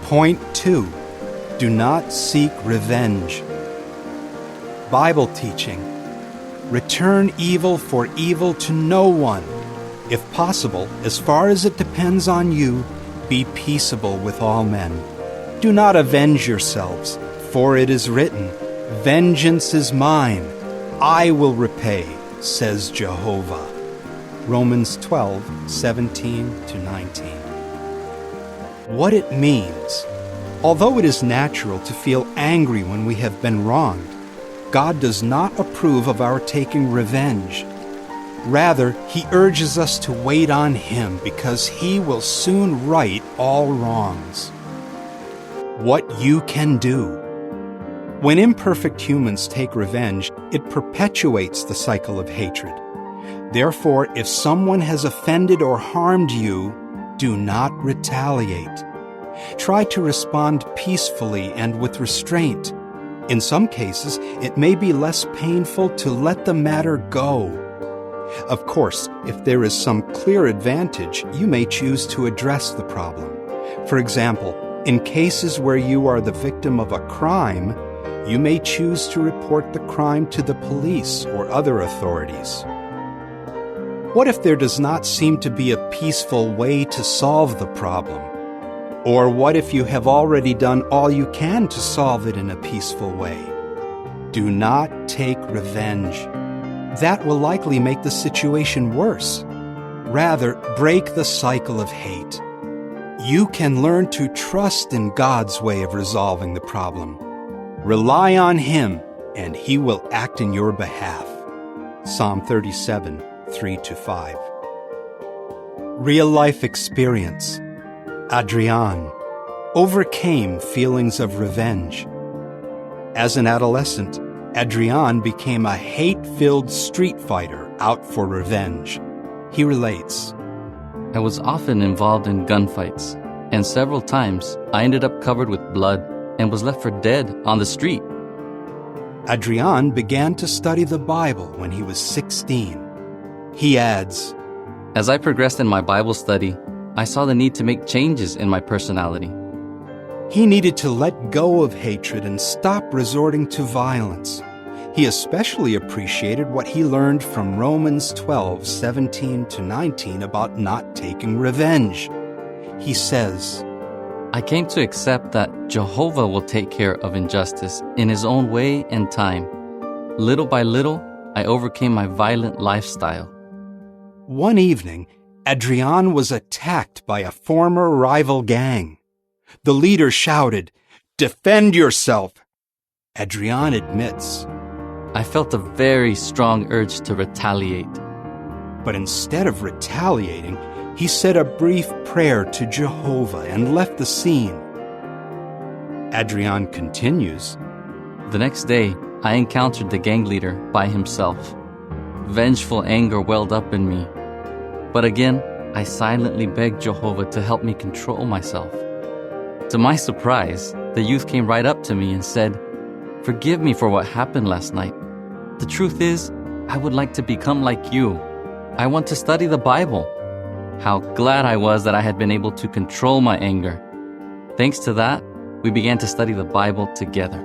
Point 2. Do not seek revenge. Bible teaching. Return evil for evil to no one. If possible, as far as it depends on you, be peaceable with all men. Do not avenge yourselves, for it is written, "Vengeance is mine, I will repay," says Jehovah. Romans 12:17-19. What it means. Although it is natural to feel angry when we have been wronged, God does not approve of our taking revenge. Rather, He urges us to wait on Him because He will soon right all wrongs. What you can do. When imperfect humans take revenge, it perpetuates the cycle of hatred. Therefore, if someone has offended or harmed you, do not retaliate. Try to respond peacefully and with restraint. In some cases, it may be less painful to let the matter go. Of course, if there is some clear advantage, you may choose to address the problem. For example, in cases where you are the victim of a crime, you may choose to report the crime to the police or other authorities. What if there does not seem to be a peaceful way to solve the problem? Or what if you have already done all you can to solve it in a peaceful way? Do not take revenge. That will likely make the situation worse. Rather, break the cycle of hate. You can learn to trust in God's way of resolving the problem. Rely on Him, and He will act in your behalf. Psalm 37, 3-5. Real-life experience. Adrian overcame feelings of revenge. As an adolescent, Adrian became a hate-filled street fighter out for revenge. He relates, I was often involved in gunfights, and several times I ended up covered with blood and was left for dead on the street. Adrian began to study the Bible when he was 16. He adds, As I progressed in my Bible study, I saw the need to make changes in my personality. He needed to let go of hatred and stop resorting to violence. He especially appreciated what he learned from Romans 12:17-19 about not taking revenge. He says, I came to accept that Jehovah will take care of injustice in His own way and time. Little by little, I overcame my violent lifestyle. One evening, Adrian was attacked by a former rival gang. The leader shouted, "Defend yourself!" Adrian admits, I felt a very strong urge to retaliate. but instead of retaliating, he said a brief prayer to Jehovah and left the scene. Adrian continues, The next day, I encountered the gang leader by himself. Vengeful anger welled up in me. But again, I silently begged Jehovah to help me control myself. To my surprise, the youth came right up to me and said, Forgive me for what happened last night. The truth is, I would like to become like you. I want to study the Bible. How glad I was that I had been able to control my anger. Thanks to that, we began to study the Bible together.